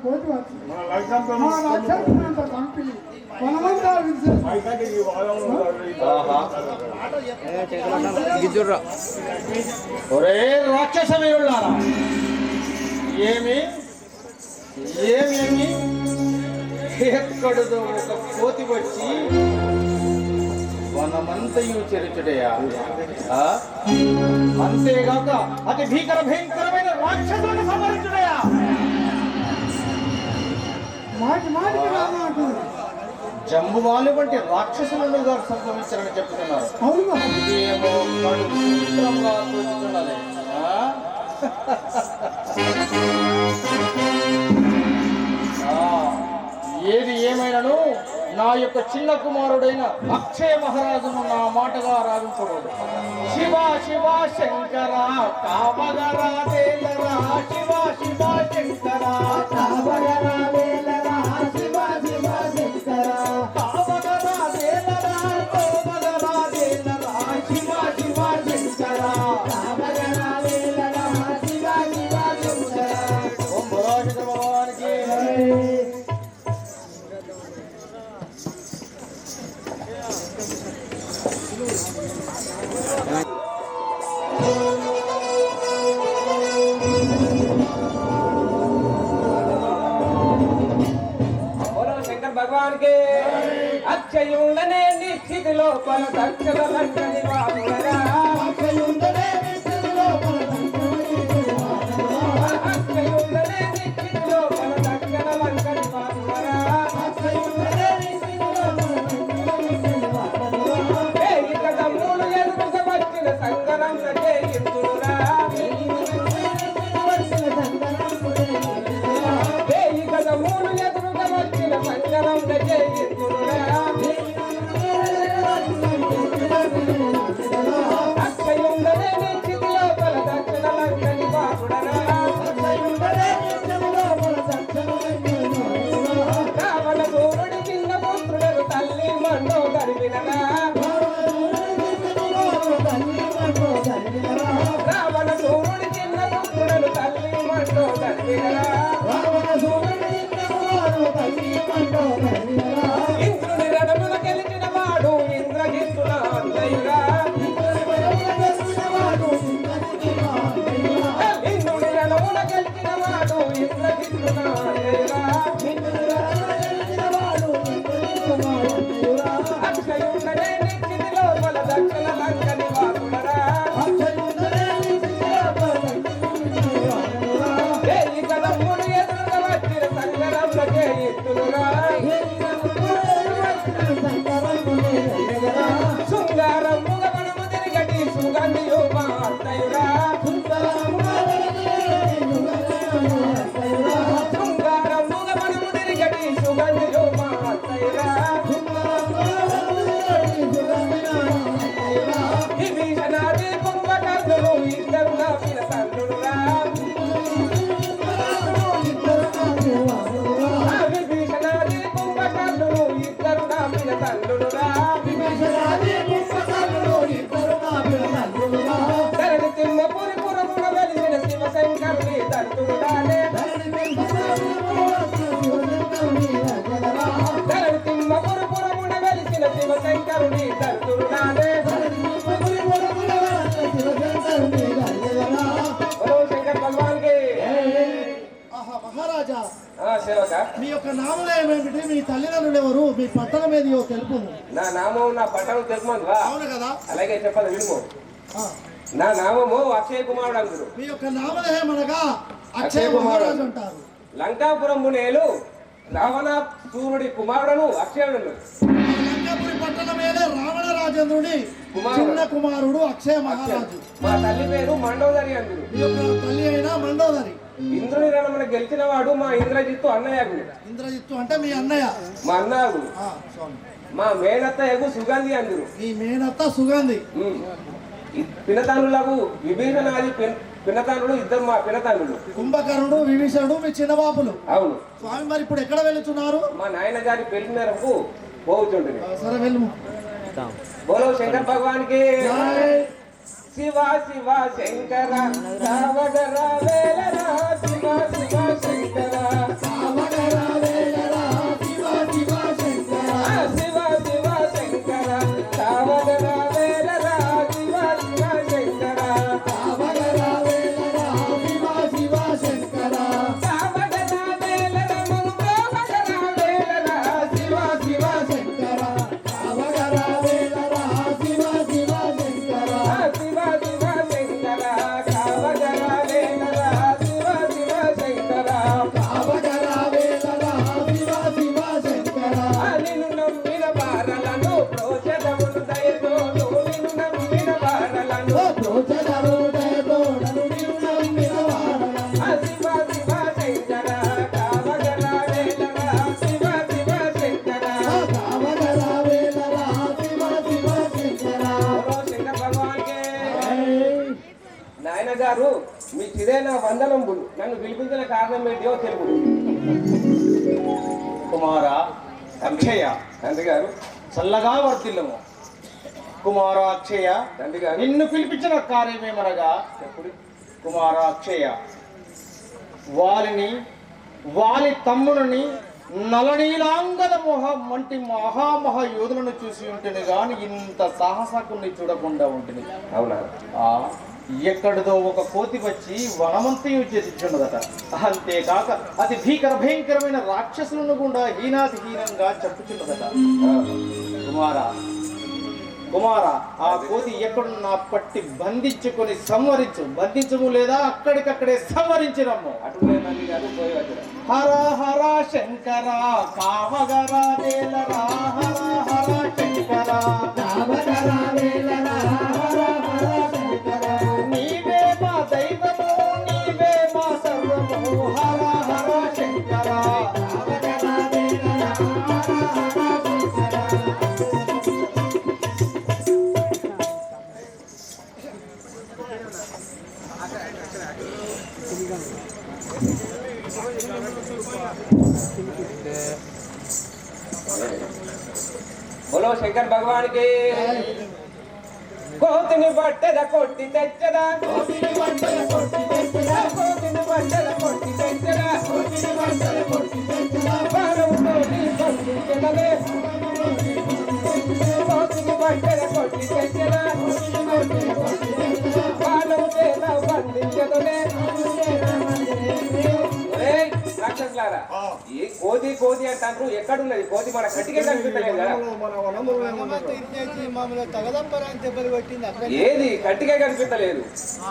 కోటి వచ్చింది మా లక్ష్యంతో చంపి వనమంతా ఒరే రాక్షస వీరులారా, ఏమి ఏమి ఎక్కడదో ఒక కోతి వచ్చి వనమంతయు చెరుచుడయా? అంతేగాక అతి భయంకరమైన రాక్షసులను సంహరించుడయా? జంబుమాలు వంటి రాక్షసులను గారు సంభవించారని చెప్తున్నారు. ఇదేమో కడుపు చిత్రంగా తోచుతున్నది. ఏది ఏమైనాను నా యొక్క చిన్న కుమారుడైన అక్షయ మహారాజును నా మాటగా రావించకూడదు. శివ శివ శంకర కామగరా దేలరా, శివ శివ శంకర కామగరా దేలరా, శివ శివ శంకర కామగరా దేలరా, కోమగరా దేలరా, శివ శివ శంకర కామగరా దేలరా, శివ శివ శంకర. ఓం భగవానికి भगवान के अक्षयुंडने निश्चित लोपल दक्षिण लंकनि वामुरा अक्षयुंडने निश्चित लोपल अक्षयुंडने निश्चित लोपल दक्षिण लंकनि वामुरा अक्षयुंडने निश्चित लोपल हे इकदमुल यदुस वच्चिन संगरम नजे इंदुरा हे इकदमुल यदुस वच्चिन संगरम नजे इंदुरा अक्षयुंडने निश्चित लोपल दक्षिण लंकनि वामुरा अक्षयुंडने निश्चित लोपल दक्षिण लंकनि वामुरा रावण सूरुడి చిన్న పుత్రుడు తల్లి మండో గర్వినరా రావణ సూరుడి చిన్న పుత్రుడు తల్లి మండో గర్వినరా ఇంద్రుని రణమున గెలిచిన వాడు ఇంద్రజిత్తుల అన్నయ్యురా ఇంద్రుని రణమున గెలిచిన వాడు ఇంద్రజిత్తుల అన్నయ్యురా అక్షయుండనే నిశ్చిత లోపల దక్షిణ లంకని వాసుడరా వేయి కదమ్ముడు ఎదురుగా వచ్చిన సంగరంలో చేయిస్తునురా శృంగారముగ మనము తిరిగటి సుగంధియు మా అత్తయురా శృంగారముగ మనము తిరిగటి సుగంధియు మా అత్తయురా విభీషణాది కుంభకర్ణులు ఇద్దరు నవ్విన తండ్రులురా విభీషణాది కుంభకర్ణులు ఇద్దరు నవ్విన తండ్రులురా ధరణి తిమ్మపురి పురమున వెలిసిన శివశంకరుని తండ్రులురానే ధరణి తిమ్మపురి పురమున వెలిసిన శివశంకరుని తండ్రులురానే శంకర్ భగవాన్ కి మహారాజా సేవక మీ యొక్క నామం ఏమేమిటి? మీ తల్లిదండ్రులు ఎవరు? మీ పట్టణం ఏదియో తెలుపు. నా నామం నా పట్టణం తెలుపమందువా? అవును కదా. అలాగే చెప్పాలి వినుము. నా నామము అక్షయ కుమారుడు అంటారు. మీ యొక్క నామం ఏమనగా అక్షయ మహారాజు అంటారు. లంకాపురం మునేలు రావణ సూర్యుడి కుమారుడును అక్షయుడు. లంకాపురి పట్టణమేలే రావణ రాజేంద్రుడి చిన్న కుమారుడు అక్షయ మహారాజు. మా తల్లి పేరు మండోదరి అందరు. మీ యొక్క తల్లి అయినా మండోదరి. ఇంద్రుని రణమున గెలిచిన వాడు మా ఇంద్రజిత్తు అన్నయ్యగుడు. ఇంద్రజిత్తు అంటే మీ అన్నయ్య. మా అన్నయ్యగుడు. మా మేనత్త యగు సుగంధి అందరు. మీ మేనత్త సుగంధి. పినతానులకు విభీషణాది పినతానులు ఇద్దరు మా పినతానులు. కుంభకర్ణుడు విభీషణుడు మీ చిన్నబాపులు. అవును స్వామి. మరి ఇప్పుడు ఎక్కడ వెళ్తున్నారు? మా నాయన గారి పెళ్లి మేరకు పోతుంటుంది. సరే వెళ్ళు. బోలో శంకర్ భగవాన్ కి శివ శివ శంకర రావణ రావేలరా శివ శివ శంకర శంకర్ గారు మీ చిరైన వందనంబులు. నన్ను పిలిపించిన కారణం ఏంటో తెలుగు. కుమార అక్షయ తండ్రి గారు చల్లగా వర్తిల్లము. కుమార అక్షయ తండ్రి గారు నిన్ను పిలిపించిన కార్యమేమనగా ఎప్పుడు కుమార అక్షయ వాలి తమ్ముని నలనీలాంగద వంటి మహామహ యోధులను చూసి ఉంటేనే గాని ఇంత సాహసకుని చూడకుండా ఉంటుంది. అవునా? ఎక్కడిదో ఒక కోతి వచ్చి వనమంతయు చేర్చున్నదట. అంతేకాక అతి భయంకరమైన రాక్షసులను కూడా హీనాతిహీనంగా చెప్పుచున్నదట. కుమార ఆ కోతి ఎక్కడున్నా పట్టి బంధించుకొని బంధించము లేదా అక్కడికక్కడే సంవరించినమ్ము. అటులే తండ్రి గారు పోయి వచ్చారు. హర హర శంకర కామగరా వేలరా హర హర శంకర కామగరా వేలరా హర హర శంకర నీవే మా దైవము నీవే మా సర్వము హర హర శంకర కామగరా వేలరా హర హర శంకర. బోలో శంకర్ భగవాన్ కి. కోతిని బట్టెల కొట్టి తెచ్చదా కోతిని బట్టెల కొట్టి తెచ్చదా కోతిని బట్టెల కొట్టి తెచ్చదా కోతిని బట్టెల కొట్టి తెచ్చదా బాణముతోని బంధించెదలే కోతిని బట్టెల కొట్టి తెచ్చదా కోతిని బట్టెల కొట్టి తెచ్చదా బాణముతోన బంధించెదలే. రాక్షసులారా ఈ కోతి కోతి అంటారు. ఎక్కడున్నది కోతి? మన కట్టికే కనిపించలేదు కదా. ఏది కట్టికే కనిపించలేదు.